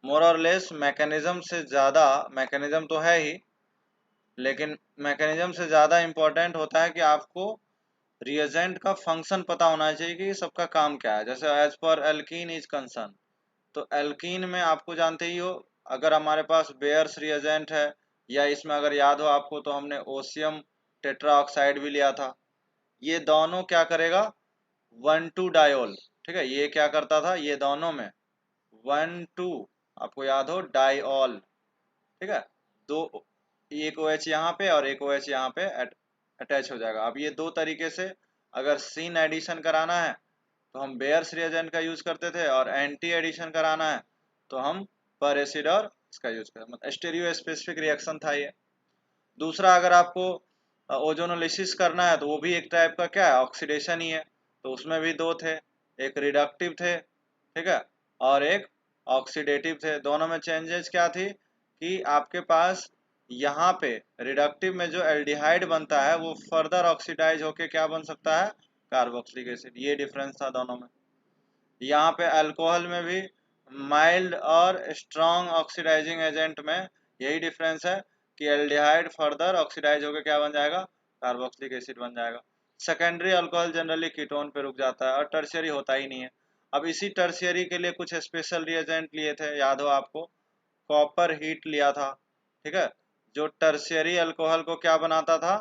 मोर और less mechanism से ज़्यादा, मैकेनिज्म तो है ही, लेकिन मैकेनिज्म से ज़्यादा इम्पोर्टेंट होता है कि आपको रिएजेंट का फंक्शन पता होना चाहिए कि सबका काम क्या है। जैसे एज पर एल्कीन इज कंसर्न, तो एल्कीन में आपको जानते ही हो, अगर हमारे पास बेयर्स रिएजेंट है, या इसमें अगर याद हो आपको तो हमने ओसियम टेट्राऑक्साइड भी लिया था, ये दोनों क्या करेगा, 1,2 डायोल। ठीक है, ये क्या करता था, ये दोनों में 1,2, आपको याद हो डाइऑल। ठीक है, दो, एक ओ एच यहाँ पे और एक ओ एच यहाँ पे अटैच हो जाएगा। अब ये दो तरीके से अगर सीन एडिशन कराना है तो हम बेयर्स रिएजेंट का यूज करते थे, और एंटी एडिशन कराना है तो हम पर एसिड और इसका यूज करते, मतलब स्टेरियो स्पेसिफिक रिएक्शन था ये। दूसरा, अगर आपको ओजोनोलिसिस करना है तो वो भी एक टाइप का क्या है, ऑक्सीडेशन ही है। तो उसमें भी दो थे, एक रिडक्टिव थे, ठीक है, और एक ऑक्सीडेटिव थे। दोनों में चेंजेस क्या थी कि आपके पास यहाँ पे रिडक्टिव में जो एल्डिहाइड बनता है वो फर्दर ऑक्सीडाइज होके क्या बन सकता है, कार्बोक्सिलिक एसिड। ये डिफरेंस था दोनों में। यहाँ पे अल्कोहल में भी माइल्ड और स्ट्रॉन्ग ऑक्सीडाइजिंग एजेंट में यही डिफरेंस है कि एल्डिहाइड फर्दर ऑक्सीडाइज होकर क्या बन जाएगा, कार्बोक्सिलिक एसिड बन जाएगा। सेकेंडरी अल्कोहल जनरली कीटोन पे रुक जाता है और टर्शियरी होता ही नहीं है। अब इसी टर्शियरी के लिए कुछ स्पेशल रिएजेंट लिए थे, याद हो आपको, कॉपर हीट लिया था। ठीक है, जो टर्शियरी अल्कोहल को क्या बनाता था,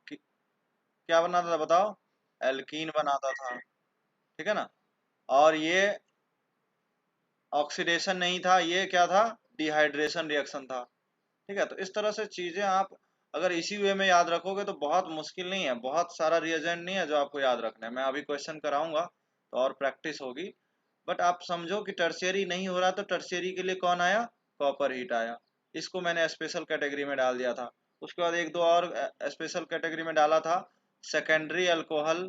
क्या बनाता था बताओ, एल्कीन बनाता था। ठीक है ना, और ये ऑक्सीडेशन नहीं था, ये क्या था, डिहाइड्रेशन रिएक्शन था। ठीक है, तो इस तरह से चीजें आप अगर इसी वे में याद रखोगे तो बहुत मुश्किल नहीं है, बहुत सारा रिएजेंट नहीं है जो आपको याद रखना है। मैं अभी क्वेश्चन कराऊंगा तो और प्रैक्टिस होगी, बट आप समझो कि टर्शियरी नहीं हो रहा तो टर्शियरी के लिए कौन आया, कॉपर हीट आया। इसको मैंने स्पेशल कैटेगरी में डाल दिया था। उसके बाद एक दो और स्पेशल कैटेगरी में डाला था, सेकेंडरी अल्कोहल।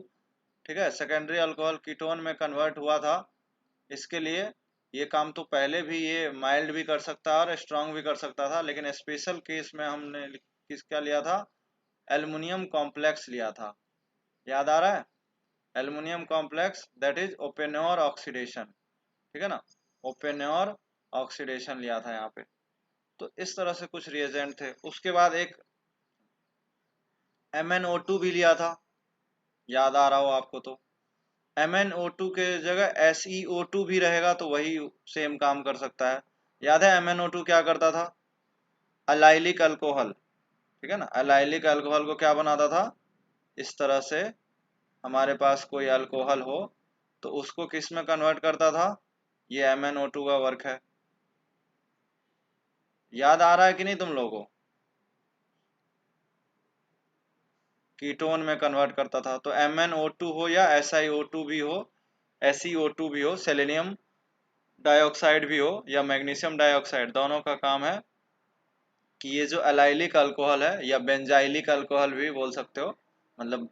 ठीक है, सेकेंडरी अल्कोहल कीटोन में कन्वर्ट हुआ था, इसके लिए ये काम तो पहले भी ये माइल्ड भी कर सकता और स्ट्रांग भी कर सकता था, लेकिन स्पेशल केस में हमने किस क्या लिया था, एल्युमिनियम कॉम्प्लेक्स लिया था। याद आ रहा है, aluminium complex, that is Oppenauer oxidation. ठीक है ना, ओपेनोर ऑक्सीडेशन लिया था यहाँ पे। तो इस तरह से कुछ रिएजेंट थे। उसके बाद एक MnO2 भी लिया था, याद आ रहा हो आपको तो। MnO2 के जगह SeO2 भी रहेगा तो वही सेम काम कर सकता है। याद है MnO2 क्या करता था, अलाइलिक अल्कोहल। ठीक है ना, अलाइलिक अल्कोहल को क्या बनाता था, इस तरह से हमारे पास कोई अल्कोहल हो तो उसको किस में कन्वर्ट करता था, ये MnO2 का वर्क है। याद आ रहा है कि नहीं तुम लोगों को, कीटोन में कन्वर्ट करता था। तो MnO2 हो या SiO2 भी हो, SeO2 भी हो, सेलेनियम डाइऑक्साइड भी हो या मैग्नीशियम डाइऑक्साइड, दोनों का काम है कि ये जो एलाइलिक अल्कोहल है, या बेंजाइलिक अल्कोहल भी बोल सकते हो, मतलब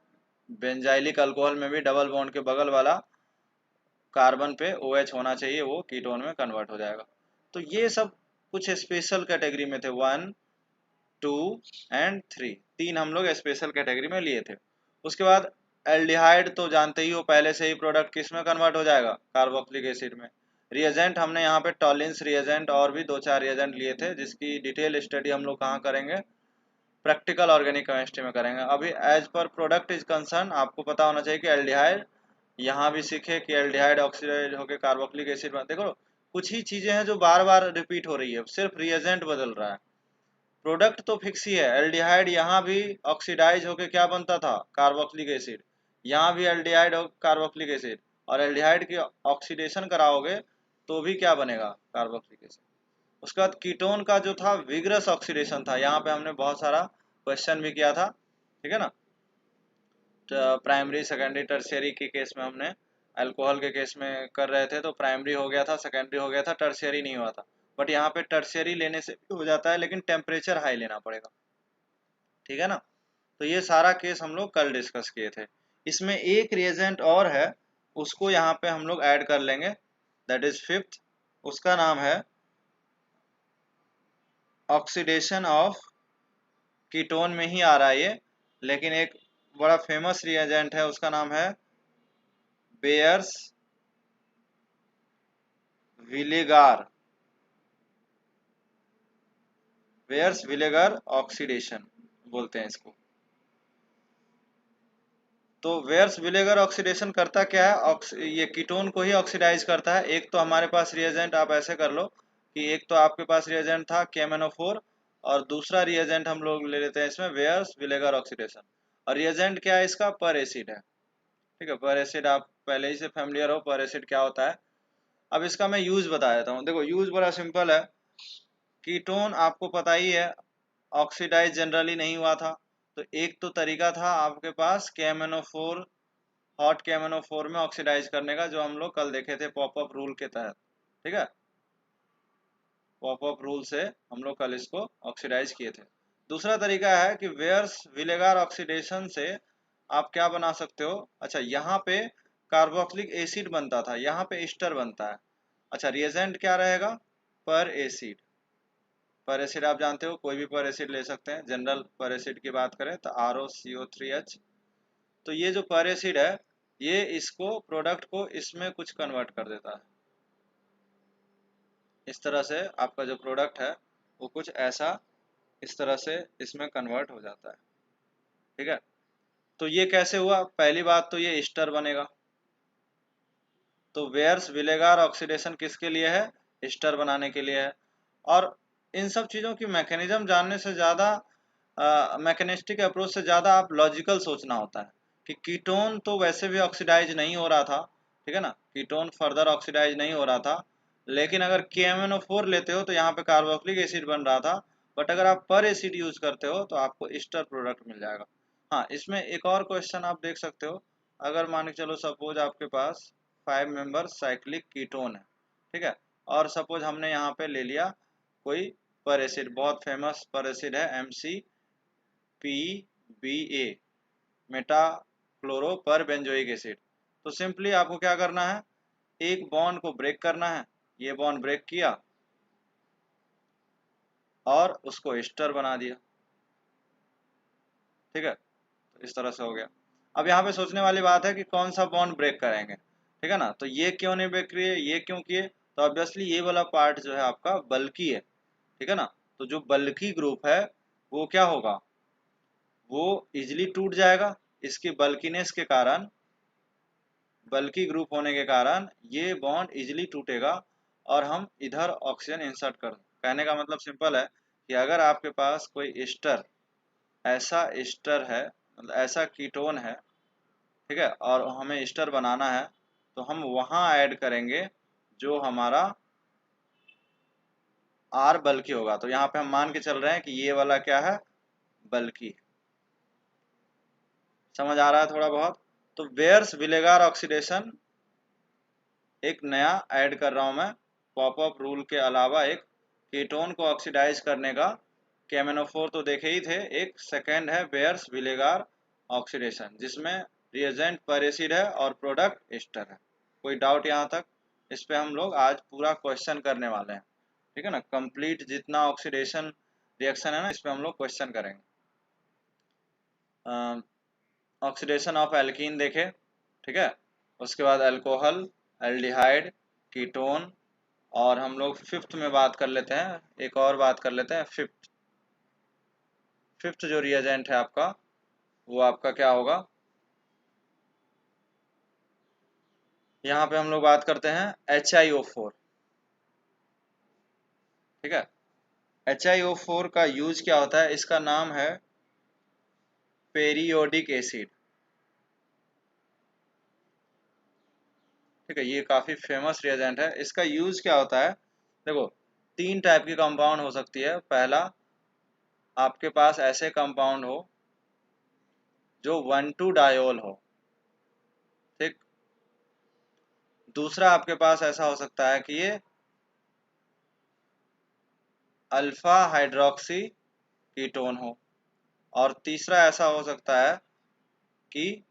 बेंजाइलिक अल्कोहल में भी डबल बॉन्ड के बगल वाला कार्बन पे OH होना चाहिए, वो कीटोन में कन्वर्ट हो जाएगा। तो ये सब कुछ स्पेशल कैटेगरी में थे, 1, 2 एंड 3, तीन हम लोग स्पेशल कैटेगरी में लिए थे। उसके बाद एल्डिहाइड तो जानते ही हो, पहले से ही प्रोडक्ट किस में कन्वर्ट हो जाएगा, कार्बोक्सिलिक एसिड में। रिएजेंट हमने यहाँ पे टॉलिन्स रिएजेंट और भी दो चार रिएजेंट लिए थे, जिसकी डिटेल स्टडी हम लोग कहाँ करेंगे, प्रैक्टिकल ऑर्गेनिक केमिस्ट्री में करेंगे। अभी as per product is concern आपको पता होना चाहिए कि एल्डिहाइड, यहाँ भी सीखे कि एल्डिहाइड ऑक्सीडाइज होकर कार्बोक्सिलिक एसिड बन, देखो कुछ ही चीजें हैं जो बार बार रिपीट हो रही है, सिर्फ रिएजेंट बदल रहा है, प्रोडक्ट तो फिक्स ही है। एल्डिहाइड यहाँ भी ऑक्सीडाइज होकर क्या बनता था, कार्बोक्सिलिक एसिड, यहाँ भी एल्डिहाइड कार्बोक्सिलिक एसिड, और एल्डिहाइड की ऑक्सीडेशन कराओगे तो भी क्या बनेगा, कार्बोक्सिलिक एसिड। उसके बाद कीटोन का जो था विग्रस ऑक्सीडेशन था, यहाँ पे हमने बहुत सारा क्वेश्चन भी किया था। ठीक है ना, प्राइमरी सेकेंडरी टर्शियरी के केस में हमने अल्कोहल के केस में कर रहे थे तो प्राइमरी हो गया था, सेकेंडरी हो गया था, टर्शियरी नहीं हुआ था। बट यहाँ पे टर्शियरी लेने से भी हो जाता है, लेकिन टेम्परेचर हाई लेना पड़ेगा। ठीक है ना, तो ये सारा केस हम लोग कल डिस्कस किए थे। इसमें एक रिएजेंट और है, उसको यहाँ पे हम लोग ऐड कर लेंगे, दैट इज फिफ्थ। उसका नाम है ऑक्सीडेशन ऑफ, कीटोन में ही आ रहा है ये, लेकिन एक बड़ा फेमस रिएजेंट है, उसका नाम है बेयर्स विनेगार, वेयर्स विनेगर ऑक्सीडेशन बोलते हैं इसको। तो वेयर्स विनेगर ऑक्सीडेशन करता क्या है, ये कीटोन को ही ऑक्सीडाइज करता है। एक तो हमारे पास रिएजेंट, आप ऐसे कर लो कि एक तो आपके पास रिएजेंट था KMnO4, और दूसरा रिएजेंट हम लोग ले लेते हैं इसमें वेयर्स विनेगर ऑक्सीडेशन। और रिएजेंट क्या है इसका, पर एसिड है। ठीक है, पर एसिड आप पहले ही से फेमिलियर हो, पर एसिड क्या होता है। अब इसका मैं यूज बता देता हूँ। देखो यूज बड़ा सिंपल है। कीटोन आपको पता ही है ऑक्सीडाइज जनरली नहीं हुआ था, तो एक तो तरीका था आपके पास KMnO4, हॉट KMnO4 में ऑक्सीडाइज करने का, जो हम लोग कल देखे थे पॉपअप रूल के तहत। ठीक है, पॉपअप रूल से हम लोग कल इसको ऑक्सीडाइज किए थे। दूसरा तरीका है कि वेयर्स विनेगार ऑक्सीडेशन से आप क्या बना सकते हो। अच्छा, यहाँ पे कार्बोक्सिलिक एसिड बनता था, यहाँ पे ईस्टर बनता है। अच्छा, रिएजेंट क्या रहेगा, पर एसिड। पर एसिड आप जानते हो, कोई भी पर एसिड ले सकते हैं। जनरल पर एसिड की बात करें तो ROCO3H। तो ये जो पर एसिड है, ये इसको प्रोडक्ट को इसमें कुछ कन्वर्ट कर देता है। इस तरह से आपका जो प्रोडक्ट है वो कुछ ऐसा इस तरह से इसमें कन्वर्ट हो जाता है। ठीक है, तो ये कैसे हुआ, पहली बात तो ये ईस्टर बनेगा। तो वेयर्स विनेगार ऑक्सीडेशन किसके लिए है, ईस्टर बनाने के लिए है। और इन सब चीज़ों की मैकेनिज्म जानने से ज़्यादा, मैकेनिस्टिक अप्रोच से ज़्यादा आप लॉजिकल सोचना होता है कि कीटोन तो वैसे भी ऑक्सीडाइज नहीं हो रहा था। ठीक है ना, कीटोन फर्दर ऑक्सीडाइज नहीं हो रहा था, लेकिन अगर KMnO4 लेते हो तो यहाँ पे कार्बोक्सिलिक एसिड बन रहा था। बट अगर आप पर एसिड यूज करते हो तो आपको ईस्टर प्रोडक्ट मिल जाएगा। हाँ, इसमें एक और क्वेश्चन आप देख सकते हो। अगर मान के चलो सपोज आपके पास 5 मेंबर साइक्लिक कीटोन है। ठीक है, और सपोज हमने यहाँ पे ले लिया कोई पर एसिड, बहुत फेमस पर एसिड है MCPBA, मेटा क्लोरो पर बेंजोइक एसिड। तो सिंपली आपको क्या करना है, एक बॉन्ड को ब्रेक करना है। ये बॉन्ड ब्रेक किया और उसको एस्टर बना दिया। ठीक है, तो इस तरह से हो गया। अब यहाँ पे सोचने वाली बात है कि कौन सा बॉन्ड ब्रेक करेंगे। ठीक है ना, तो ये क्यों नहीं ब्रेक किए, ये क्यों किए, तो ऑब्वियसली ये वाला पार्ट जो है आपका बल्कि है। ठीक है ना, तो जो बल्कि ग्रुप है वो क्या होगा, वो इजिली टूट जाएगा। इसकी बल्कीनेस के कारण, बल्कि ग्रुप होने के कारण ये बॉन्ड इजिली टूटेगा और हम इधर ऑक्सीजन इंसर्ट कर। कहने का मतलब सिंपल है कि अगर आपके पास कोई एस्टर, ऐसा एस्टर है, मतलब ऐसा कीटोन है, ठीक है, और हमें एस्टर बनाना है, तो हम वहाँ ऐड करेंगे जो हमारा आर बल्कि होगा। तो यहाँ पे हम मान के चल रहे हैं कि ये वाला क्या है, बल्कि। समझ आ रहा है थोड़ा बहुत। तो बेयर्स विनेगार ऑक्सीडेशन एक नया ऐड कर रहा हूं मैं, पॉपअप रूल के अलावा एक कीटोन को ऑक्सीडाइज करने का। KMnO4 तो देखे ही थे, एक सेकेंड है बेयर्स विनेगार ऑक्सीडेशन, जिसमें रिएजेंट पर एसिड है और प्रोडक्ट एस्टर है। कोई डाउट यहाँ तक, इस पे हम लोग आज पूरा क्वेश्चन करने वाले हैं। ठीक है ना, कंप्लीट जितना ऑक्सीडेशन रिएक्शन है ना, इस पे हम लोग क्वेश्चन करेंगे। ऑक्सीडेशन ऑफ एल्कीन देखे, ठीक है, उसके बाद अल्कोहल, एल्डिहाइड, कीटोन, और हम लोग फिफ्थ में बात कर लेते हैं, एक और बात कर लेते हैं। फिफ्थ, फिफ्थ जो रिएजेंट है आपका, वो आपका क्या होगा, यहाँ पे हम लोग बात करते हैं HiO4। ठीक है, HiO4 का यूज क्या होता है, इसका नाम है पेरियोडिक एसिड। ठीक है, ये काफ़ी फेमस रिएजेंट है। इसका यूज क्या होता है, देखो तीन टाइप की कंपाउंड हो सकती है। पहला, आपके पास ऐसे कंपाउंड हो जो 1,2 डायोल हो। ठीक, दूसरा आपके पास ऐसा हो सकता है कि ये अल्फा हाइड्रोक्सी कीटोन हो। और तीसरा ऐसा हो सकता है कि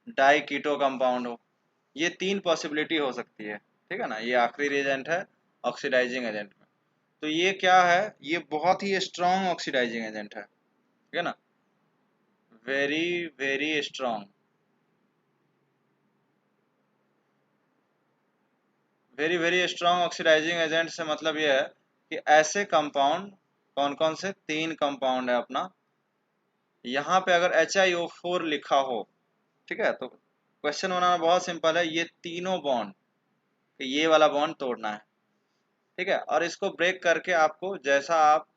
डाई कीटो कंपाउंड हो। ये तीन पॉसिबिलिटी हो सकती है। ठीक है ना, ये आखिरी रिएजेंट है ऑक्सीडाइजिंग एजेंट में। तो ये क्या है, ये बहुत ही स्ट्रॉन्ग ऑक्सीडाइजिंग एजेंट है। ठीक है ना, very very strong. Very very strong oxidizing agent से मतलब ये है कि ऐसे कंपाउंड, कौन कौन से, 3 कंपाउंड है अपना। यहाँ पे अगर HiO4 लिखा हो, ठीक है, तो क्वेश्चन बनाना बहुत सिंपल है। ये तीनों बॉन्ड, ये वाला बॉन्ड तोड़ना है, ठीक है, और इसको ब्रेक करके आपको, जैसा आप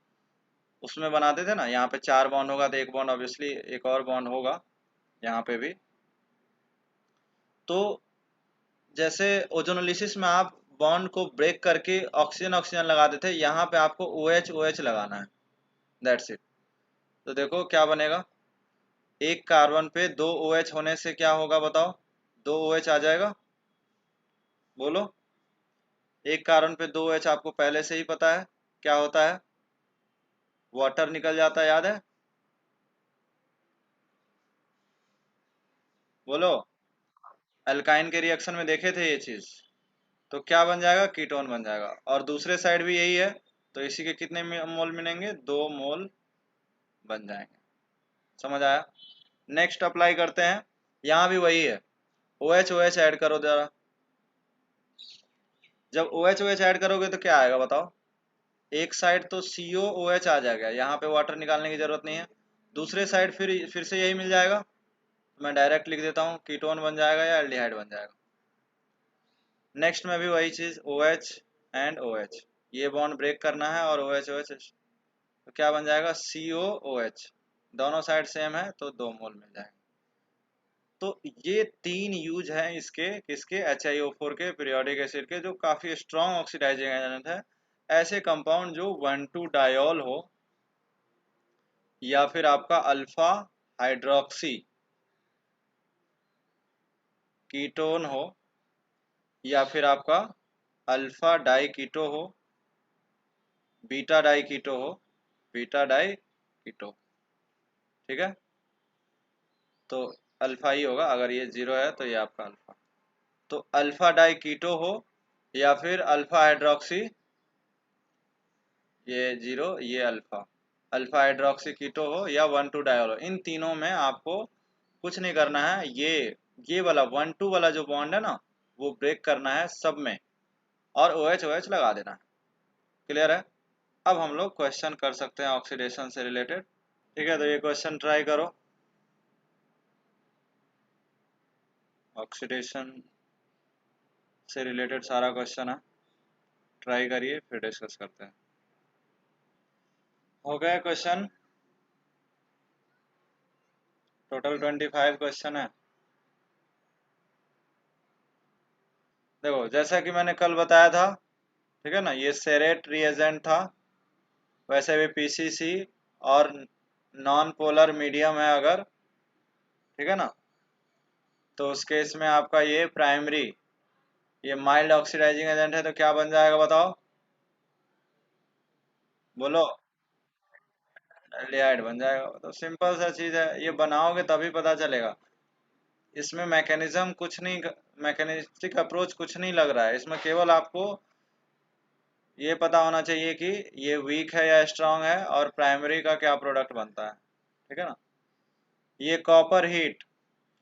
उसमें बनाते थे ना, यहाँ पे 4 बॉन्ड होगा तो एक बॉन्ड ऑब्वियसली एक और बॉन्ड होगा यहाँ पे भी। तो जैसे ओजोनोलिसिस में आप बॉन्ड को ब्रेक करके ऑक्सीजन ऑक्सीजन लगाते थे, यहाँ पे आपको OH OH लगाना है, दैट्स इट। तो देखो क्या बनेगा, एक कार्बन पे 2 OH होने से क्या होगा बताओ, 2 OH आ जाएगा, बोलो। एक कार्बन पे 2 OH आपको पहले से ही पता है क्या होता है, वाटर निकल जाता है, याद है, बोलो। अल्काइन के रिएक्शन में देखे थे ये चीज। तो क्या बन जाएगा, कीटोन बन जाएगा, और दूसरे साइड भी यही है, तो इसी के कितने मोल मिलेंगे, 2 मोल बन जाएंगे। समझ आया। नेक्स्ट अप्लाई करते हैं, यहाँ भी वही है, OH OH ऐड करो जरा। जब OH OH ऐड करोगे तो क्या आएगा बताओ, एक साइड तो COOH आ जाएगा, यहाँ पे वाटर निकालने की जरूरत नहीं है। दूसरे साइड फिर से यही मिल जाएगा, तो मैं डायरेक्ट लिख देता हूँ, कीटोन बन जाएगा या एल्डिहाइड बन जाएगा। नेक्स्ट में भी वही चीज, OH एंड OH, ये बॉन्ड ब्रेक करना है और OH OH, तो क्या बन जाएगा, COOH। दोनों साइड सेम है तो 2 मोल मिल जाएगा। तो ये 3 यूज हैं इसके, किसके, HiO4 के, पीरियोडिक एसिड के, जो काफी स्ट्रॉन्ग ऑक्सीडाइजिंग एजेंट है। ऐसे कंपाउंड जो 1,2 डायोल हो, या फिर आपका अल्फा हाइड्रोक्सी कीटोन हो, या फिर आपका अल्फा डाई कीटो हो, बीटा डाई कीटो हो, बीटा डाई कीटो, ठीक है। तो अल्फा ही होगा, अगर ये 0 है तो ये आपका अल्फा। तो अल्फा डाई कीटो हो, या फिर अल्फा हाइड्रोक्सी, ये 0 ये अल्फा, अल्फा हाइड्रोक्सी कीटो हो, या 1,2 डायोल हो, इन तीनों में आपको कुछ नहीं करना है। ये वाला 1,2 वाला जो बॉन्ड है ना, वो ब्रेक करना है सब में, और OH OH लगा देना है। क्लियर है। अब हम लोग क्वेश्चन कर सकते हैं ऑक्सीडेशन से रिलेटेड, ठीक है। तो ये क्वेश्चन ट्राई करो, ऑक्सीडेशन से रिलेटेड सारा क्वेश्चन है, ट्राई करिए फिर डिस्कस करते हैं। हो गया क्वेश्चन, टोटल 25 क्वेश्चन है। देखो जैसा कि मैंने कल बताया था, ठीक है ना, ये सेरेट रिएजेंट था, वैसे भी PCC और नॉन पोलर मीडियम है अगर, ठीक है ना, तो उस केस में आपका ये प्राइमरी, ये माइल्ड ऑक्सीडाइजिंग एजेंट है, तो क्या बन जाएगा बताओ, बोलो। एल्डिहाइड बन जाएगा। तो सिंपल सा चीज है, ये बनाओगे तभी पता चलेगा। इसमें मैकेनिज्म कुछ नहीं, मैकेनिस्टिक अप्रोच कुछ नहीं लग रहा है इसमें, केवल आपको ये पता होना चाहिए कि ये वीक है या स्ट्रांग है, और प्राइमरी का क्या प्रोडक्ट बनता है, ठीक है ना। ये कॉपर हीट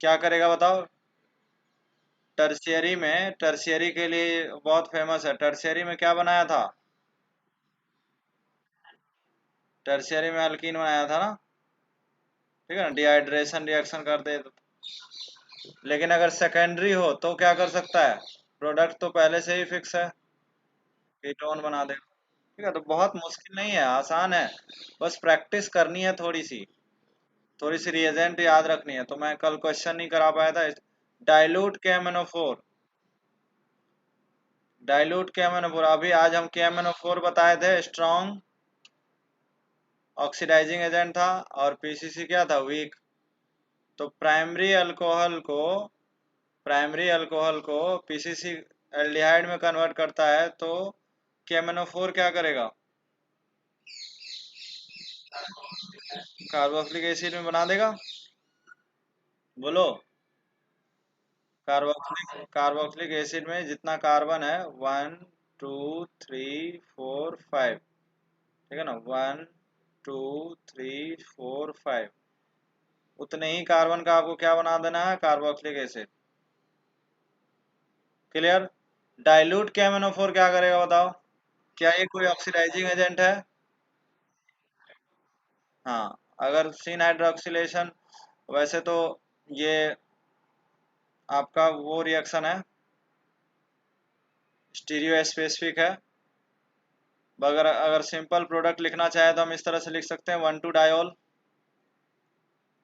क्या करेगा बताओ, टर्शियरी में, टर्शियरी के लिए बहुत फेमस है, टर्शियरी में क्या बनाया था, टर्शियरी में अल्कीन बनाया था ना, ठीक है ना, डिहाइड्रेशन रिएक्शन कर दे तो। लेकिन अगर सेकेंडरी हो तो क्या कर सकता है, प्रोडक्ट तो पहले से ही फिक्स है, कीटोन बना दे, ठीक है। तो बहुत मुश्किल नहीं है, आसान है, बस प्रैक्टिस करनी है थोड़ी सी, थोड़ी सी रिएजेंट याद रखनी है। तो मैं कल क्वेश्चन नहीं करा पाया था। डाइल्यूट KMnO4, डाइल्यूट KMnO4, अभी आज हम KMnO4 बताए थे, स्ट्रॉन्ग ऑक्सीडाइजिंग एजेंट था, और PCC क्या था, वीक। तो प्राइमरी अल्कोहल को PCC एल्डिहाइड में कन्वर्ट करता है, तो KMnO4 क्या करेगा, कार्बोक्सिलिक एसिड में बना देगा, बोलो। कार्बोक्सिलिक एसिड में जितना कार्बन है, 1 2 3 4 5, ठीक है ना, 1 2 3 4 5, उतने ही कार्बन का आपको क्या बना देना है, carboxylic acid. Clear. Dilute KMnO4 क्या करेगा बताओ? क्या ये कोई ऑक्सीडाइजिंग एजेंट है? हाँ, अगर सीन हाइड्रोक्सिलेशन, वैसे तो ये आपका वो रिएक्शन है, स्टीरियो स्पेसिफिक है। अगर अगर सिंपल प्रोडक्ट लिखना चाहे तो हम इस तरह से लिख सकते हैं 1,2-डायोल,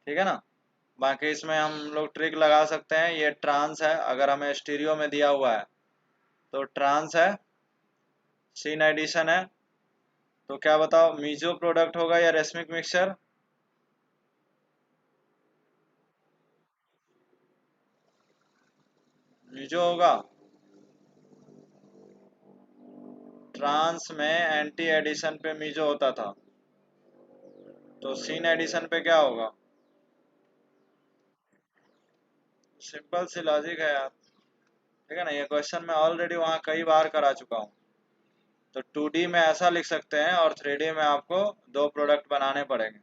ठीक है ना। बाकी इसमें हम लोग ट्रिक लगा सकते हैं, ये ट्रांस है, अगर हमें स्टीरियो में दिया हुआ है तो ट्रांस है, सीन एडिशन है, तो क्या बताओ, मीजो प्रोडक्ट होगा या रेसमिक मिक्सचर? मीजो होगा। ट्रांस में एंटी एडिशन पे मीजो होता था, तो सीन एडिशन पे क्या होगा? सिंपल सी लॉजिक है यार, ठीक है ना। ये क्वेश्चन मैं ऑलरेडी वहाँ कई बार करा चुका हूँ। तो 2D में ऐसा लिख सकते हैं और 3D में आपको दो प्रोडक्ट बनाने पड़ेंगे,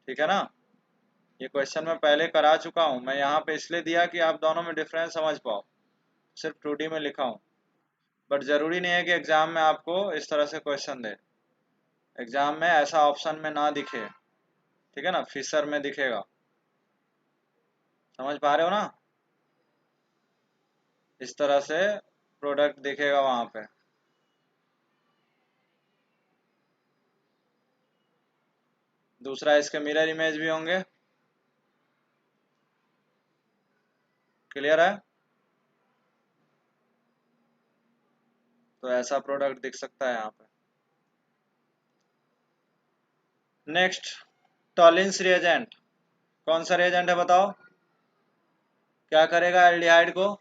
ठीक है ना। ये क्वेश्चन मैं पहले करा चुका हूँ, मैं यहाँ पे इसलिए दिया कि आप दोनों में डिफरेंस समझ पाओ, सिर्फ 2D में लिखा हूँ। बट जरूरी नहीं है कि एग्जाम में आपको इस तरह से क्वेश्चन दे, एग्जाम में ऐसा ऑप्शन में ना दिखे, ठीक है ना, फिशर में दिखेगा। समझ पा रहे हो ना? इस तरह से प्रोडक्ट दिखेगा वहां पे। दूसरा, इसके मिरर इमेज भी होंगे। क्लियर है? तो ऐसा प्रोडक्ट दिख सकता है यहाँ पे। नेक्स्ट, टॉलिंस रिएजेंट, कौन सा रिएजेंट है बताओ? क्या करेगा एल्डिहाइड को?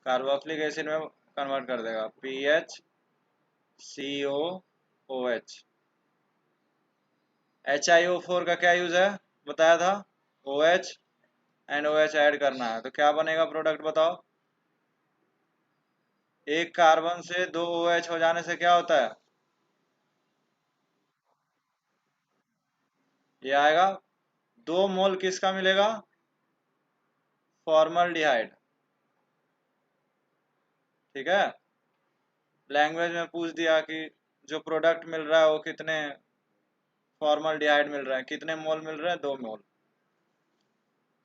कार्बोक्सिलिक एसिड में कन्वर्ट कर देगा, PHCOOH। HiO4 का क्या यूज है बताया था? OH एंड OH ऐड करना है, तो क्या बनेगा प्रोडक्ट बताओ? एक कार्बन से दो OH हो जाने से क्या होता है? ये आएगा, 2 मोल किसका मिलेगा? फॉर्मल्डिहाइड, ठीक है। लैंग्वेज में पूछ दिया कि जो प्रोडक्ट मिल रहा है वो कितने फॉर्मल्डिहाइड मिल रहे हैं, कितने मोल मिल रहे हैं? 2 मोल।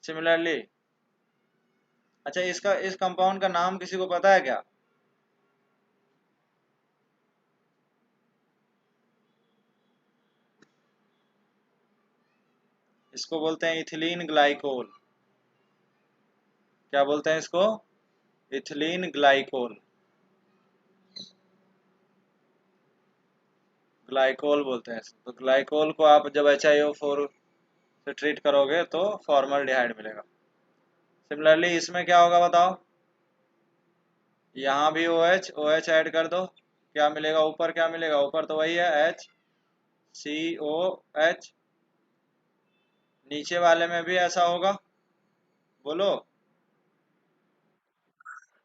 सिमिलरली, अच्छा, इसका इस कंपाउंड का नाम किसी को पता है क्या? इसको बोलते हैं इथिलीन ग्लाइकोल। क्या बोलते हैं इसको? इथिलीन ग्लाइकोल, ग्लाइकोल बोलते हैं इसको। तो ग्लाइकोल को आप जब HiO4 से ट्रीट करोगे तो फॉर्मल्डिहाइड मिलेगा। सिमिलरली इसमें क्या होगा बताओ? यहाँ भी OH, OH ऐड कर दो, क्या मिलेगा ऊपर? क्या मिलेगा ऊपर? तो वही है HCOH। नीचे वाले में भी ऐसा होगा, बोलो।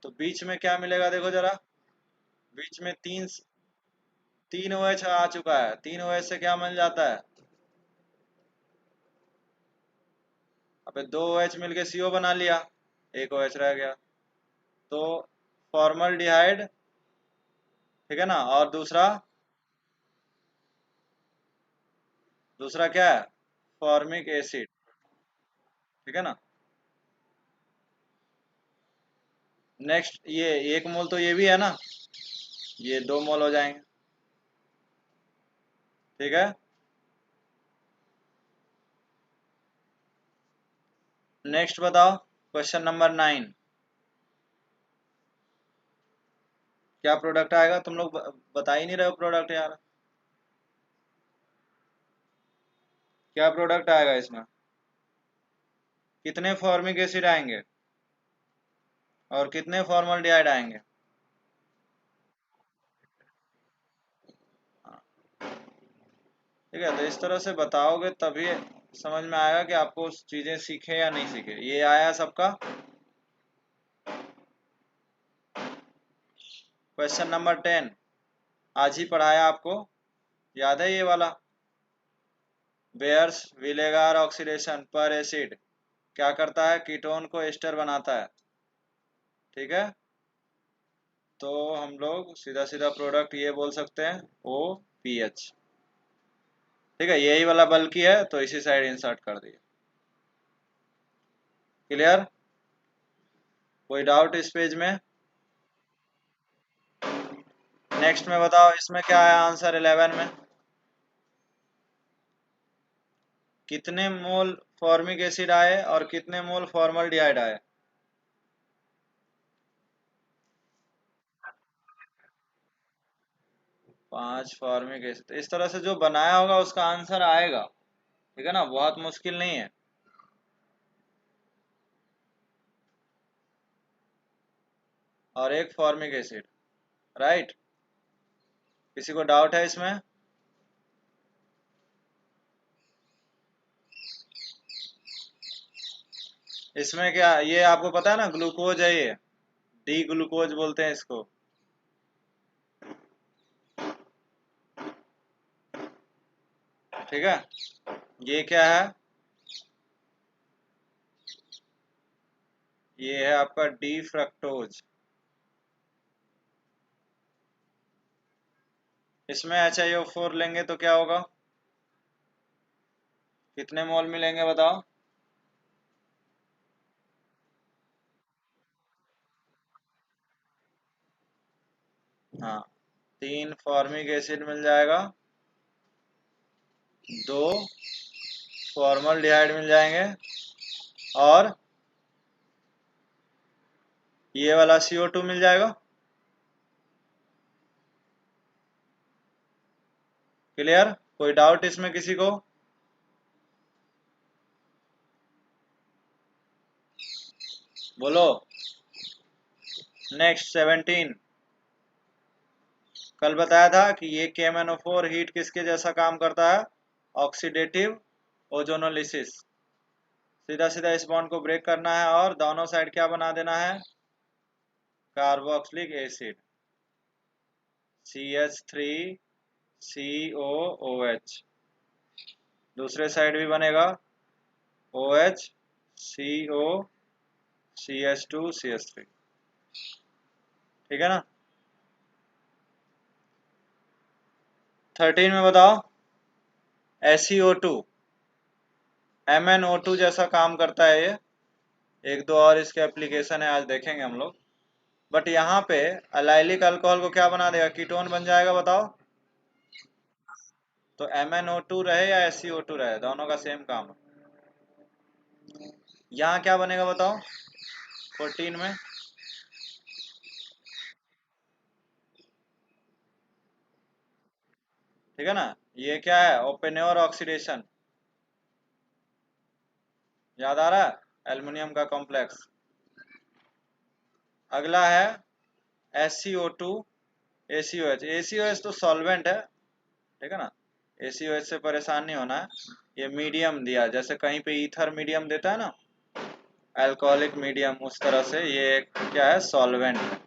तो बीच में क्या मिलेगा देखो जरा, बीच में तीन तीन OH आ चुका है, तीन OH से क्या मिल जाता है? अबे दो OH मिलके CO बना लिया, एक OH रह गया। तो फॉर्मल्डिहाइड, ठीक है ना। और दूसरा, दूसरा क्या है? फॉर्मिक एसिड, ठीक है ना। नेक्स्ट, ये 1 मोल तो ये भी है ना, ये 2 मोल हो जाएंगे, ठीक है। नेक्स्ट बताओ, क्वेश्चन नंबर 9, क्या प्रोडक्ट आएगा? तुम लोग बता ही नहीं रहे हो प्रोडक्ट यार। क्या प्रोडक्ट आएगा इसमें? कितने फॉर्मिक एसिड आएंगे और कितने फॉर्मल्डिहाइड आएंगे? ठीक है, तो इस तरह से बताओगे तभी समझ में आएगा कि आपको चीजें सीखे या नहीं सीखे। ये आया सबका। क्वेश्चन नंबर 10, आज ही पढ़ाया आपको, याद है ये वाला? बेयर्स विलेगार ऑक्सीडेशन पर एसिड क्या करता है? कीटोन को एस्टर बनाता है, ठीक है, तो हम लोग सीधा सीधा प्रोडक्ट ये बोल सकते हैं OPH। ठीक है, यही वाला बल्कि है तो इसी साइड इंसर्ट कर दिए। क्लियर? कोई डाउट इस पेज में? नेक्स्ट में बताओ, इसमें क्या है आंसर 11 में? कितने मोल फॉर्मिक एसिड आए और कितने मोल फॉर्मल्डिहाइड आए? 5 फॉर्मिक एसिड। तो इस तरह से जो बनाया होगा उसका आंसर आएगा। ठीक है ना, बहुत मुश्किल नहीं है। और एक फॉर्मिक एसिड, राइट। किसी को डाउट है इसमें? इसमें क्या, ये आपको पता है ना, ग्लूकोज है ये, डी ग्लूकोज बोलते हैं इसको। ठीक है, ये क्या है? ये है आपका डी फ्रक्टोज। इसमें HiO4 लेंगे तो क्या होगा? कितने मोल मिलेंगे बताओ? हाँ, 3 फॉर्मिक एसिड मिल जाएगा, 2 फॉर्मल्डिहाइड मिल जाएंगे, और ये वाला CO2 मिल जाएगा। क्लियर? कोई डाउट इसमें किसी को? बोलो। नेक्स्ट 17। कल बताया था कि ये KMnO4 हीट किसके जैसा काम करता है? Oxidative ozonolysis. सीधा सीधा इस बॉन्ड को ब्रेक करना है और दोनों साइड क्या बना देना है? Carboxylic acid, CH3COOH। दूसरे साइड भी बनेगा OH CO CH2 CH3। ठीक है ना? 13 में बताओ, SeO2 MnO2 जैसा काम करता है ये। एक दो और इसके एप्लीकेशन है, आज देखेंगे हम लोग। बट यहाँ पे अलाइलिक अल्कोहल को क्या बना देगा? कीटोन बन जाएगा, बताओ। तो MnO2 रहे या SeO2 रहे, दोनों का सेम काम है। यहाँ क्या बनेगा बताओ 14 में? ठीक है ना, ये क्या है? ओपेनोर ऑक्सीडेशन। याद आ रहा है? एल्युमिनियम का कॉम्प्लेक्स। अगला है SCO2 ACOH। ACOH तो सॉल्वेंट है, ठीक है ना, ACOH से परेशान नहीं होना है। ये मीडियम दिया, जैसे कहीं पे ईथर मीडियम देता है ना, अल्कोहलिक मीडियम, उस तरह से ये एक क्या है? सॉल्वेंट है।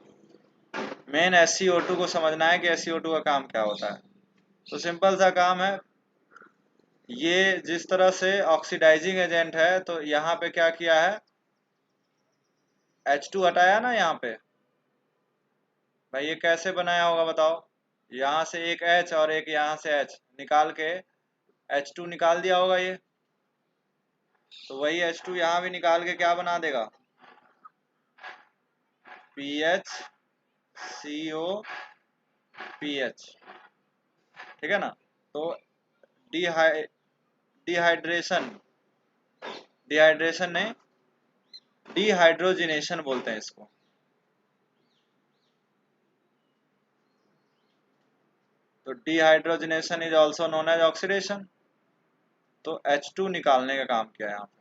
मेन SCO2 को समझना है कि SCO2 का काम क्या होता है। तो सिंपल सा काम है, ये जिस तरह से ऑक्सीडाइजिंग एजेंट है, तो यहाँ पे क्या किया है? H2 हटाया ना यहाँ पे। भाई ये कैसे बनाया होगा बताओ? यहाँ से एक H और एक यहाँ से H निकाल के H2 निकाल दिया होगा ये। तो वही H2 यहाँ भी निकाल के क्या बना देगा? PH CO PH। ठीक है ना? तो डिहाइ डिहाइड्रेशन, डिहाइड्रेशन नहीं, डिहाइड्रोजिनेशन बोलते हैं इसको। तो dehydrogenation is also known as oxidation. तो H2 निकालने का काम किया है यहाँ पे।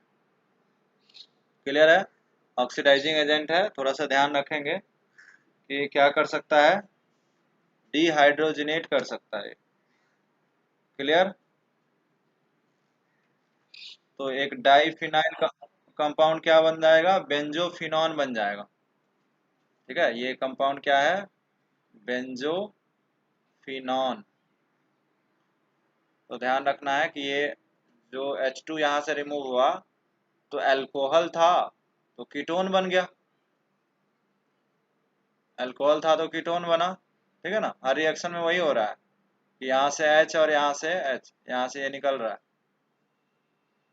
क्लियर है? ऑक्सीडाइजिंग एजेंट है, थोड़ा सा ध्यान रखेंगे कि क्या कर सकता है? डिहाइड्रोजिनेट कर सकता है। क्लियर? तो एक डाइफिनाइल कंपाउंड क्या बन जाएगा? बेंजोफिनॉन बन जाएगा। ठीक है, ये कंपाउंड क्या है? बेंजोफिनॉन। तो ध्यान रखना है कि ये जो H2 यहाँ से रिमूव हुआ, तो अल्कोहल था तो कीटोन बन गया। अल्कोहल था तो कीटोन बना, ठीक है ना। हर रिएक्शन में वही हो रहा है कि यहाँ से H और यहाँ से H, यहाँ से ये निकल रहा है,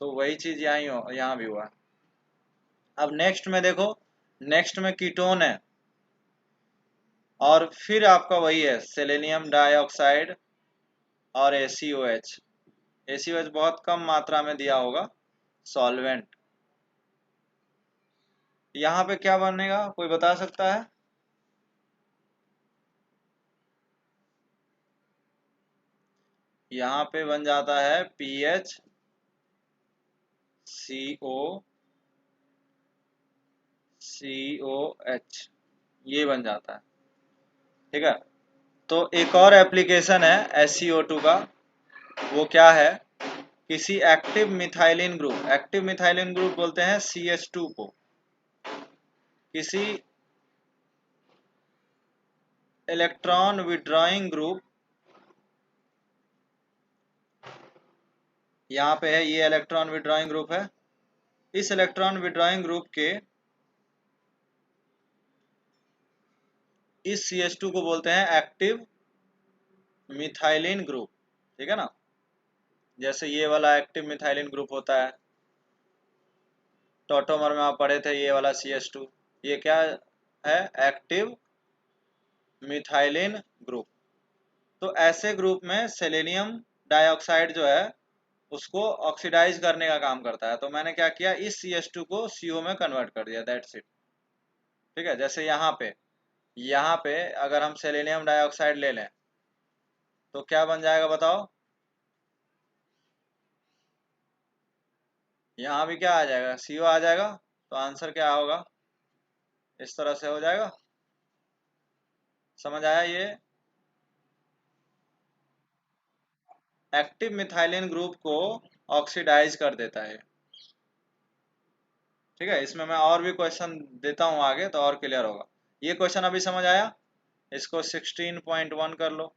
तो वही चीज यहाँ भी हुआ है। अब नेक्स्ट में देखो, नेक्स्ट में कीटोन है और फिर आपका वही है सेलेनियम डाइऑक्साइड और ACOH। ACOH बहुत कम मात्रा में दिया होगा सॉल्वेंट। यहाँ पे क्या बनेगा, कोई बता सकता है? यहाँ पे बन जाता है PH COH, ये बन जाता है, ठीक है। तो एक और एप्लीकेशन है SiO2 का, वो क्या है, किसी active methylene group, active methylene group बोलते हैं CH2 को, किसी इलेक्ट्रॉन विड्रॉइंग ग्रुप, यहाँ पे है ये इलेक्ट्रॉन विड्रॉइंग ग्रुप है, इस इलेक्ट्रॉन विड्रॉइंग ग्रुप के इस CH2 को बोलते हैं एक्टिव मिथाइलिन ग्रुप, ठीक है ना। जैसे ये वाला एक्टिव मिथाइलिन ग्रुप होता है, टॉटोमर में आप पढ़े थे ये वाला CH2, ये क्या है, एक्टिव मिथाइलिन ग्रुप। तो ऐसे ग्रुप में सेलेनियम डाइऑक्साइड जो है उसको ऑक्सीडाइज करने का काम करता है। तो मैंने क्या किया, इस CH2 को CO में कन्वर्ट कर दिया, दैट्स इट, ठीक है। जैसे यहाँ पे अगर हम सेलेनियम डाइऑक्साइड ले लें तो क्या बन जाएगा बताओ, यहाँ भी क्या आ जाएगा, CO आ जाएगा। तो आंसर क्या होगा, इस तरह से हो जाएगा। समझ आया ये? एक्टिव मिथाइलिन ग्रुप को ऑक्सीडाइज कर देता है, ठीक है। इसमें मैं और भी क्वेश्चन देता हूँ आगे तो और क्लियर होगा। ये क्वेश्चन अभी समझ आया, इसको 16.1 कर लो,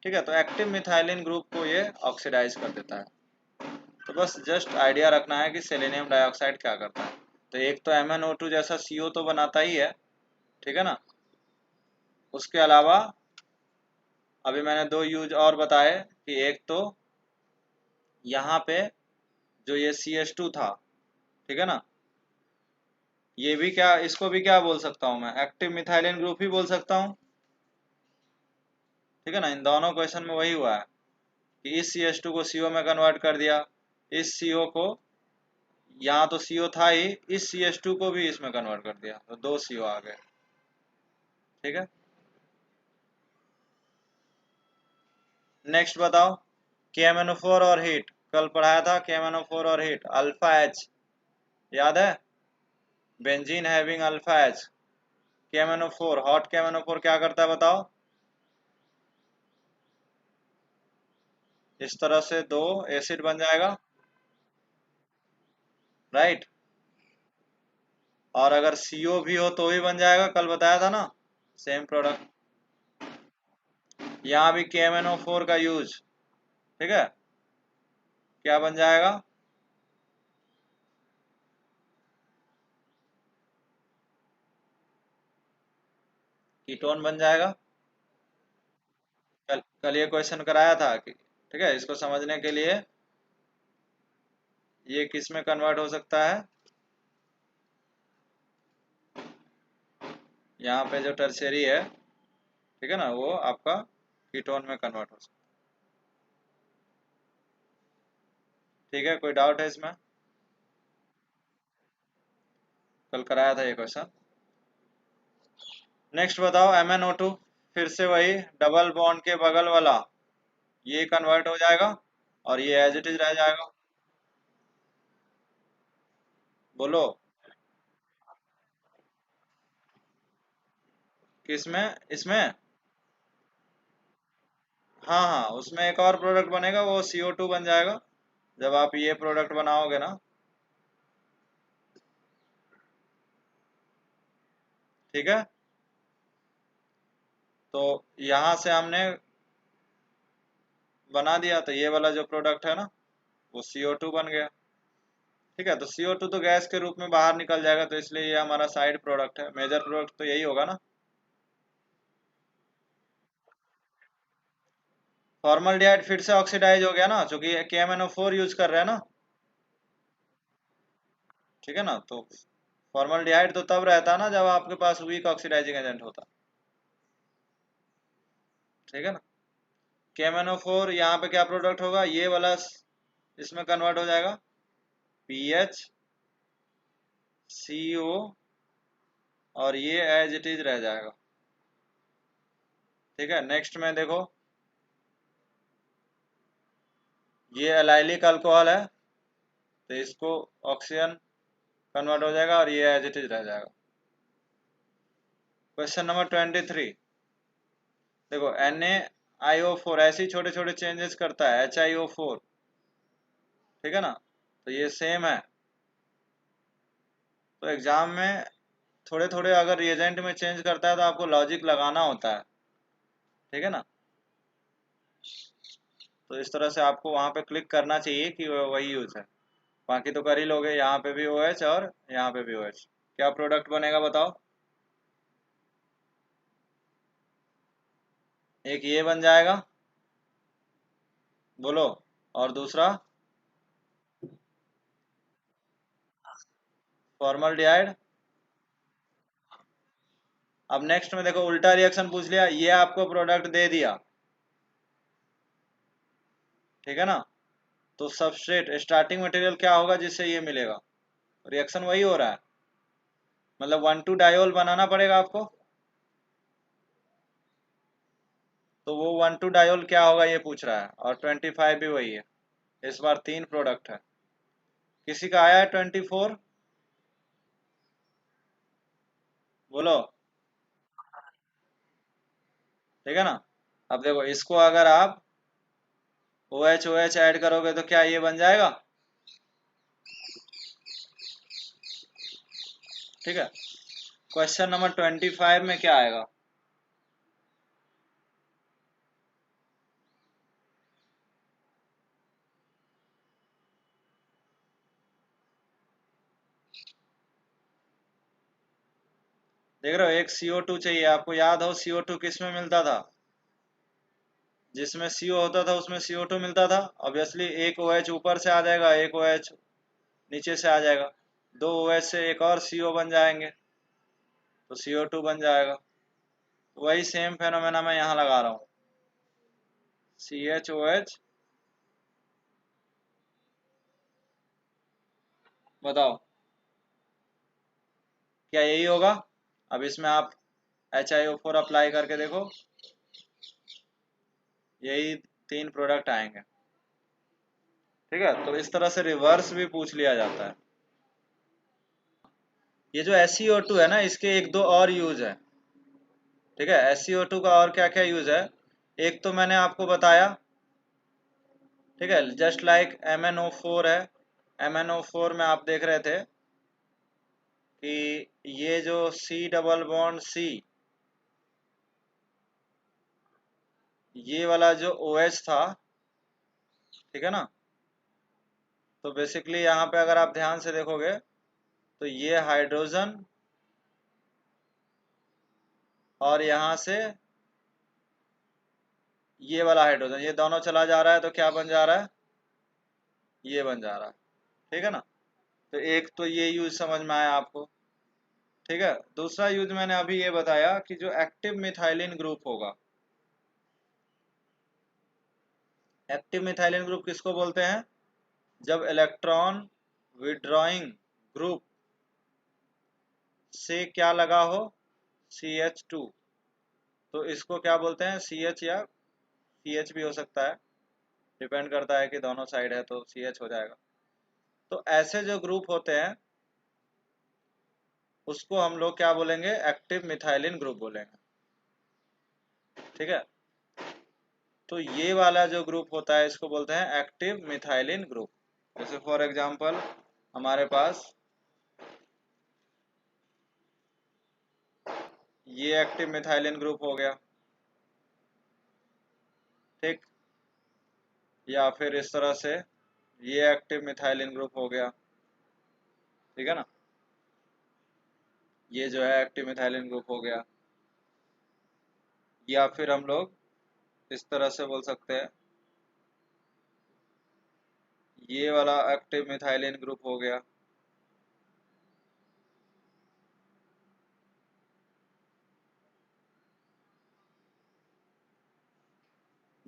ठीक है। तो एक्टिव मिथाइलिन ग्रुप को ये ऑक्सीडाइज कर देता है। तो बस जस्ट आइडिया रखना है कि सेलेनियम डाइऑक्साइड क्या करता है। तो एक तो MnO2 जैसा CO तो बनाता ही है, ठीक है ना। उसके अलावा अभी मैंने दो यूज और बताए कि एक तो यहाँ पे जो ये CH2 था, ठीक है ना, ये भी क्या, इसको भी क्या बोल सकता हूँ मैं, एक्टिव मिथाइलिन ग्रुप ही बोल सकता हूँ, ठीक है ना। इन दोनों क्वेश्चन में वही हुआ है कि इस CH2 को CO में कन्वर्ट कर दिया, इस CO को, यहाँ तो CO था ही, इस CH2 को भी इसमें कन्वर्ट कर दिया, तो दो CO आ गए, ठीक है। नेक्स्ट बताओ, KMnO4 और हीट, कल पढ़ाया था KMnO4 और हीट, अल्फा H याद है, benzene having alpha H। KMnO4, hot KMnO4 क्या करता है बताओ, इस तरह से दो एसिड बन जाएगा, राइट। और अगर CO भी हो तो भी बन जाएगा, कल बताया था ना, सेम प्रोडक्ट। यहाँ भी KMnO4 का यूज, ठीक है, क्या बन जाएगा, कीटोन बन जाएगा। कल कल ये क्वेश्चन कराया था कि, ठीक है, इसको समझने के लिए ये किस में कन्वर्ट हो सकता है, यहाँ पे जो टर्शियरी है, ठीक है ना, वो आपका कीटोन में कन्वर्ट हो सकता है, ठीक है। कोई डाउट है इसमें? कल कराया था ये क्वेश्चन। नेक्स्ट बताओ, MnO2, फिर से वही डबल बॉन्ड के बगल वाला, ये कन्वर्ट हो जाएगा और ये एज इट इज रह जाएगा। बोलो किसमें, इसमें? हाँ हाँ, उसमें एक और प्रोडक्ट बनेगा, वो CO2 बन जाएगा जब आप ये प्रोडक्ट बनाओगे ना, ठीक है। तो यहाँ से हमने बना दिया, तो ये वाला जो प्रोडक्ट है ना वो CO2 बन गया, ठीक है, तो CO2 तो गैस के रूप में बाहर निकल जाएगा, तो इसलिए ये हमारा साइड प्रोडक्ट है। मेजर प्रोडक्ट तो यही होगा ना। फॉर्मल्डिहाइड फिर से ऑक्सीडाइज हो गया ना, क्योंकि KMnO4 यूज कर रहे हैं ना। ठीक है ना, तो फॉर्मल्डिहाइड तो तब रहता ना जब आपके पास वीक ऑक्सीडाइजिंग एजेंट होता। ठीक है ना। KMnO4 यहाँ पे क्या प्रोडक्ट होगा, ये वाला इसमें कन्वर्ट हो जाएगा PH CO, और ये एज इट इज रह जाएगा। ठीक है, नेक्स्ट में देखो, ये एलाइलिक अल्कोहल है, तो इसको ऑक्सीजन कन्वर्ट हो जाएगा और ये एज इट इज रह जाएगा। क्वेश्चन नंबर 23, देखो NaIO4 ऐसे ही छोटे छोटे चेंजेस करता है HiO4। ठीक है ना, तो ये सेम है। तो एग्जाम में थोड़े थोड़े अगर रिएजेंट में चेंज करता है तो आपको लॉजिक लगाना होता है। ठीक है ना, तो इस तरह से आपको वहां पे क्लिक करना चाहिए कि वही यूज है। बाकी तो कर ही लोगे, यहाँ पे भी OH और यहाँ पे भी OH। क्या प्रोडक्ट बनेगा बताओ। एक ये बन जाएगा, बोलो, और दूसरा फॉर्मल्डिहाइड। अब नेक्स्ट में देखो, उल्टा रिएक्शन पूछ लिया, ये आपको प्रोडक्ट दे दिया। ठीक है ना, तो सबस्ट्रेट स्टार्टिंग मटेरियल क्या होगा जिससे ये मिलेगा, रिएक्शन वही हो रहा है, मतलब 1,2 डायोल बनाना पड़ेगा आपको। तो वो 1,2 डायोल क्या होगा ये पूछ रहा है, और 25 भी वही है। इस बार 3 प्रोडक्ट है। किसी का आया है 24, बोलो। ठीक है ना, अब देखो इसको अगर आप OH OH ऐड करोगे तो क्या ये बन जाएगा। ठीक है, क्वेश्चन नंबर 25 में क्या आएगा। देख रहे हो, एक CO2 चाहिए। आपको याद हो CO2 किस में मिलता था, जिसमें CO होता था उसमें CO2 मिलता था। ऑब्वियसली एक OH ऊपर से आ जाएगा, एक OH नीचे से आ जाएगा, दो OH से एक और CO बन जाएंगे, तो CO2 बन जाएगा। वही सेम फेनोमेना मैं यहाँ लगा रहा हूँ, CHOH। बताओ क्या यही होगा। अब इसमें आप HiO4 अप्लाई करके देखो, यही 3 प्रोडक्ट आएंगे। ठीक है, तो इस तरह से रिवर्स भी पूछ लिया जाता है। ये जो SiO2 है ना, इसके एक दो और यूज है। ठीक है, SiO2 का और क्या क्या यूज है, एक तो मैंने आपको बताया। ठीक है, जस्ट लाइक MnO4 है। MnO4 में आप देख रहे थे कि ये जो C डबल बॉन्ड C, ये वाला जो OH था, ठीक है ना, तो बेसिकली यहाँ पे अगर आप ध्यान से देखोगे तो ये हाइड्रोजन, और यहाँ से ये वाला हाइड्रोजन, ये दोनों चला जा रहा है, तो क्या बन जा रहा है, ये बन जा रहा है। ठीक है ना, तो एक तो ये यूज समझ में आया आपको। ठीक है, दूसरा यूज मैंने अभी ये बताया कि जो एक्टिव मिथाइलिन ग्रुप होगा, एक्टिव मिथाइलिन ग्रुप किसको बोलते हैं, जब इलेक्ट्रॉन विड्रॉइंग ग्रुप से क्या लगा हो, CH2, तो इसको क्या बोलते हैं, CH या CH भी हो सकता है, डिपेंड करता है कि दोनों साइड है तो CH हो जाएगा। तो ऐसे जो ग्रुप होते हैं उसको हम लोग क्या बोलेंगे, एक्टिव मिथाइलिन ग्रुप बोलेंगे। ठीक है, तो ये वाला जो ग्रुप होता है इसको बोलते हैं एक्टिव मिथाइलिन ग्रुप। जैसे फॉर एग्जांपल हमारे पास ये एक्टिव मिथाइलिन ग्रुप हो गया। ठीक, या फिर इस तरह से ये एक्टिव मिथाइलिन ग्रुप हो गया। ठीक है ना। ये जो है एक्टिव मिथाइलिन ग्रुप हो गया, या फिर हम लोग इस तरह से बोल सकते हैं, ये वाला एक्टिव मिथाइलिन ग्रुप हो गया।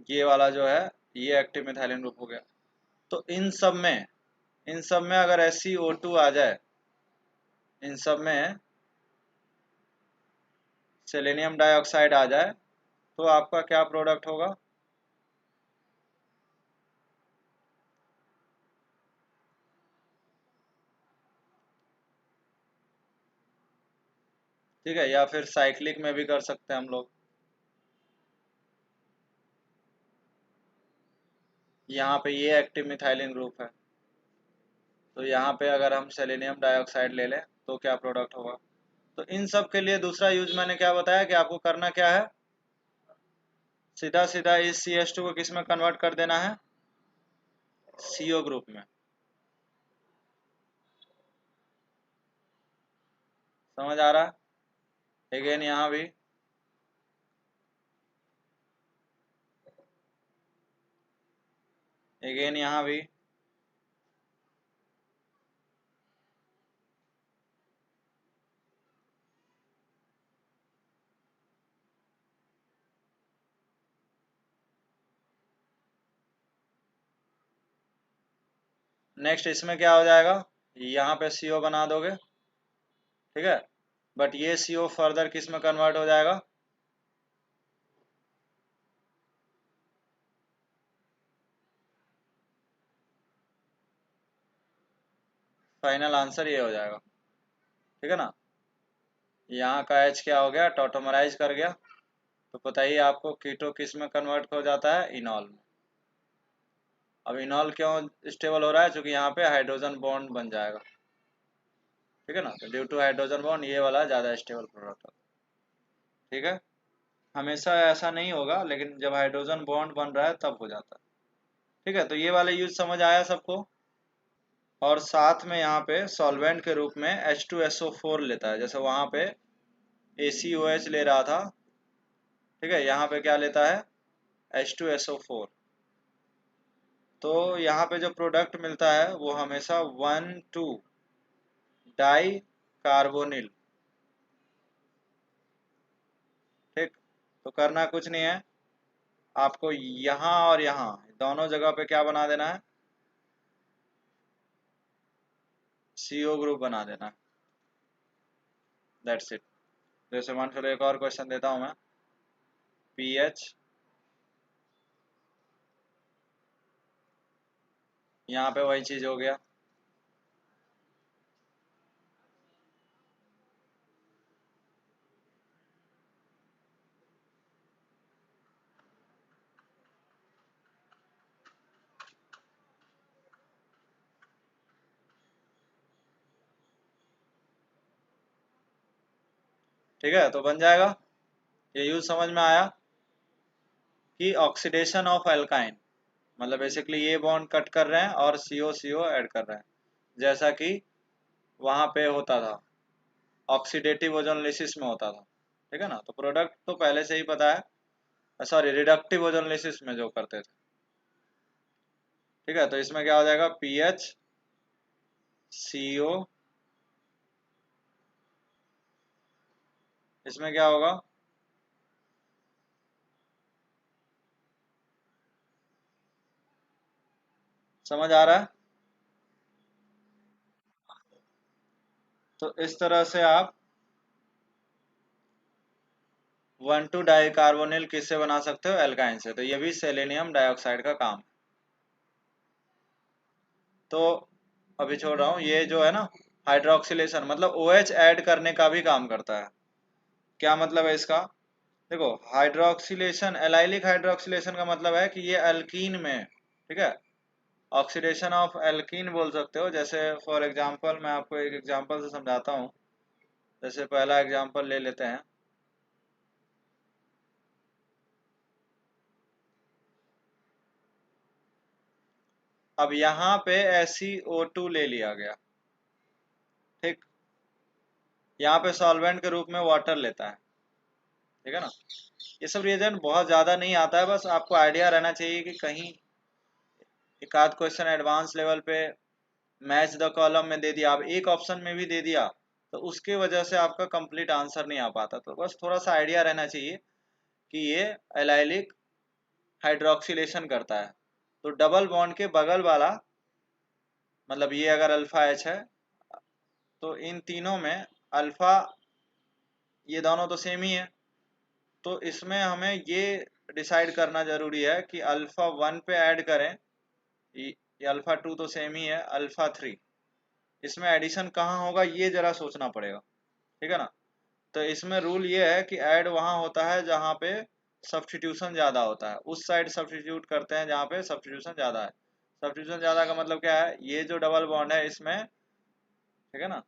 ये वाला जो है ये एक्टिव मिथाइलिन ग्रुप हो गया। तो इन सब में अगर SiO2 आ जाए, इन सब में सेलेनियम डाइऑक्साइड आ जाए, तो आपका क्या प्रोडक्ट होगा? ठीक है, या फिर साइक्लिक में भी कर सकते हैं हम लोग। यहाँ पे ये एक्टिव मिथाइलिन ग्रुप है, तो यहाँ पे अगर हम सेलेनियम डाइऑक्साइड ले लें तो क्या प्रोडक्ट होगा? तो इन सब के लिए दूसरा यूज मैंने क्या बताया कि आपको करना क्या है, सीधा सीधा इस CH2 को किस में कन्वर्ट कर देना है, CO ग्रुप में। समझ आ रहा है? अगेन यहाँ भी अगेन यहाँ भी नेक्स्ट इसमें क्या हो जाएगा, यहाँ पे CO बना दोगे, ठीक है, बट ये CO फर्दर किस में कन्वर्ट हो जाएगा, फाइनल आंसर ये हो जाएगा। ठीक है ना। यहाँ का H क्या हो गया, टॉटोमराइज कर गया, तो बताइए आपको कीटो किस में कन्वर्ट हो जाता है, इनॉल में। अब इनॉल क्यों स्टेबल हो रहा है, क्योंकि यहाँ पे हाइड्रोजन बॉन्ड बन जाएगा। ठीक है ना, तो ड्यू टू हाइड्रोजन बॉन्ड ये वाला ज़्यादा स्टेबल प्रोडक्ट होता है। ठीक है, हमेशा ऐसा नहीं होगा, लेकिन जब हाइड्रोजन बॉन्ड बन रहा है तब हो जाता है। ठीक है, तो ये वाले यूज समझ आया सबको। और साथ में यहाँ पे सॉल्वेंट के रूप में H2SO4 लेता है, जैसे वहाँ पे ACOH ले रहा था, ठीक है, यहाँ पे क्या लेता है, H2SO4। तो यहाँ पे जो प्रोडक्ट मिलता है वो हमेशा 1,2 डाई कार्बोनिल। ठीक, तो करना कुछ नहीं है, आपको यहाँ और यहाँ दोनों जगह पे क्या बना देना है, CO ग्रुप बना देना है। That's it. जैसे मान चलो एक और क्वेश्चन देता हूँ मैं, पीएच, यहाँ पे वही चीज हो गया। ठीक है, तो बन जाएगा। ये यूज समझ में आया कि ऑक्सीडेशन ऑफ एल्काइन, मतलब बेसिकली ये बॉन्ड कट कर रहे हैं और CO CO ऐड कर रहे हैं, जैसा कि वहां पे होता था, ऑक्सीडेटिव ओजोनलिसिस में होता था। ठीक है ना, तो प्रोडक्ट तो पहले से ही पता है, सॉरी रिडक्टिव ओजोनलिसिस में जो करते थे। ठीक है, तो इसमें क्या हो जाएगा, पीएच CO, इसमें क्या होगा, समझ आ रहा है? तो इस तरह से आप 1,2 डाई कार्बोनिल किससे बना सकते हो, एल्काइन से। तो ये भी सेलेनियम डाइऑक्साइड का काम। तो अभी छोड़ रहा हूँ, ये जो है ना हाइड्रोक्सिलेशन, मतलब OH ऐड करने का भी काम करता है। क्या मतलब है इसका, देखो हाइड्रोक्सिलेशन, एलाइलिक हाइड्रोक्सिलेशन का मतलब है कि ये अल्कीन में, ठीक है, ऑक्सीडेशन ऑफ एल्कीन बोल सकते हो। जैसे फॉर एग्जांपल मैं आपको एक एग्जांपल से समझाता हूँ, जैसे पहला एग्जांपल ले लेते हैं। अब यहाँ पे SiO2 ले लिया गया, ठीक, यहाँ पे सॉल्वेंट के रूप में वाटर लेता है, ठीक है ना। ये सब रिएजेंट बहुत ज़्यादा नहीं आता है, बस आपको आइडिया रहना चाहिए कि कहीं एक आध क्वेश्चन एडवांस लेवल पे मैच द कॉलम में दे दिया, आप एक ऑप्शन में भी दे दिया तो उसके वजह से आपका कंप्लीट आंसर नहीं आ पाता। तो बस थोड़ा सा आइडिया रहना चाहिए कि ये एलाइलिक हाइड्रोक्सिलेशन करता है। तो डबल बॉन्ड के बगल वाला, मतलब ये अगर अल्फा एच है तो इन तीनों में अल्फा, ये दोनों तो सेम ही है, तो इसमें हमें ये डिसाइड करना जरूरी है कि अल्फा 1 पे ऐड करें, ये अल्फा 2 तो सेम ही है, अल्फा 3 इसमें एडिशन कहाँ होगा ये जरा सोचना पड़ेगा, ठीक है ना। तो इसमें रूल ये है कि ऐड वहाँ होता है जहाँ पे सब्स्टिट्यूशन ज़्यादा होता है, उस साइड सब्स्टिट्यूट करते हैं जहाँ पे सब्स्टिट्यूशन ज़्यादा है। सब्स्टिट्यूशन ज़्यादा का मतलब क्या है, ये जो डबल बॉन्ड है इसमें, ठीक है ना,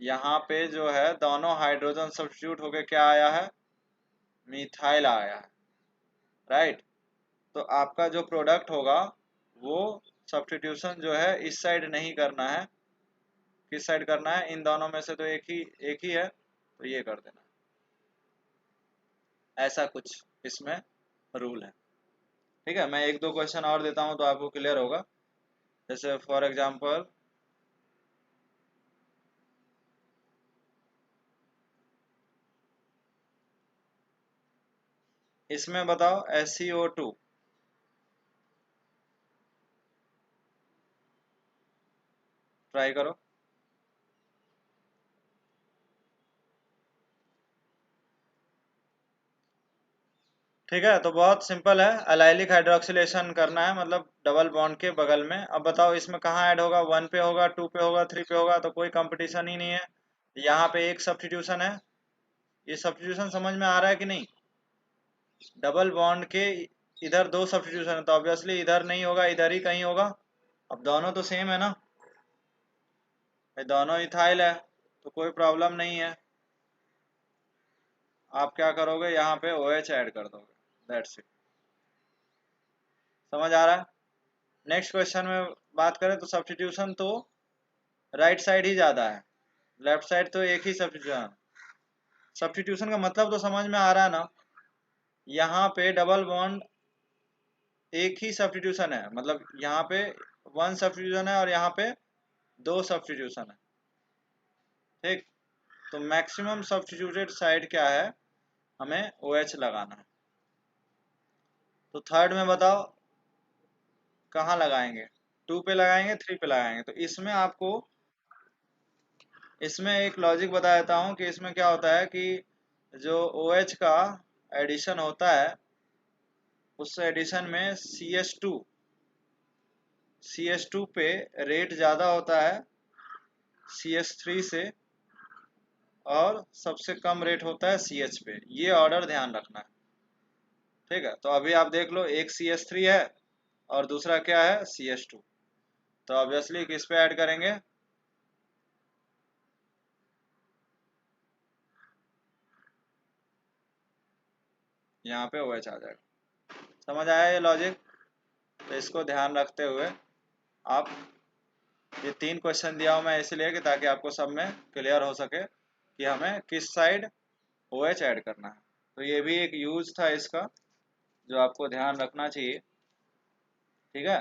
यहाँ पे जो है दोनों हाइड्रोजन सब्स्टिट्यूट होके क्या आया है, मिथाइल आया है, राइट। तो आपका जो प्रोडक्ट होगा वो सब्स्टिट्यूशन जो है इस साइड नहीं करना है, किस साइड करना है, इन दोनों में से तो एक ही है, तो ये कर देना, ऐसा कुछ इसमें रूल है, ठीक है। मैं एक दो क्वेश्चन और देता हूँ तो आपको क्लियर होगा। जैसे फॉर एग्जांपल इसमें बताओ SiO2, ट्राई करो। ठीक है, तो बहुत सिंपल है, अलाइलिक हाइड्रोक्सिलेशन करना है, मतलब डबल बॉन्ड के बगल में। अब बताओ इसमें कहाँ ऐड होगा, 1 पे होगा, 2 पे होगा, 3 पे होगा, तो कोई कंपटीशन ही नहीं है। यहाँ पे एक सब्स्टिट्यूशन है, ये सब्स्टिट्यूशन समझ में आ रहा है कि नहीं। डबल बॉन्ड के इधर दो सब्स्टिट्यूशन है तो ऑब्वियसली इधर नहीं होगा, इधर ही कहीं होगा। अब दोनों तो सेम है ना, ये दोनों इथाइल है, तो कोई प्रॉब्लम नहीं है। आप क्या करोगे, यहाँ पे OH ऐड कर दोगे, दैट्स इट। समझ आ रहा है। नेक्स्ट क्वेश्चन में बात करें तो सब्स्टिट्यूशन तो राइट साइड ही ज़्यादा है, लेफ्ट साइड तो एक ही सब्स्टिट्यूशन। सब्स्टिट्यूशन का मतलब तो समझ में आ रहा है ना, यहाँ पे डबल बॉन्ड एक ही सब्स्टिट्यूशन है, मतलब यहाँ पे 1 सब्स्टिट्यूशन है और यहाँ पे 2 सब्स्टिट्यूशन है, ठीक। तो मैक्सिमम सब्स्टिट्यूटेड साइड क्या है, हमें OH लगाना है। तो थर्ड में बताओ कहाँ लगाएंगे, 2 पे लगाएंगे, 3 पे लगाएंगे। तो इसमें आपको, इसमें एक लॉजिक बता देता हूँ कि इसमें क्या होता है कि जो OH का एडिशन होता है उस एडिशन में CH2 पे रेट ज़्यादा होता है CH3 से, और सबसे कम रेट होता है CH पे। ये ऑर्डर ध्यान रखना है, ठीक है। तो अभी आप देख लो, एक CH3 है और दूसरा क्या है, CH2। तो ऑब्वियसली किस पे ऐड करेंगे, यहाँ पे OH आ जाएगा। समझ आया ये लॉजिक। तो इसको ध्यान रखते हुए आप, ये 3 क्वेश्चन दिया हूँ मैं इसलिए कि ताकि आपको सब में क्लियर हो सके कि हमें किस साइड OH ऐड करना है। तो ये भी एक यूज था इसका जो आपको ध्यान रखना चाहिए, ठीक है।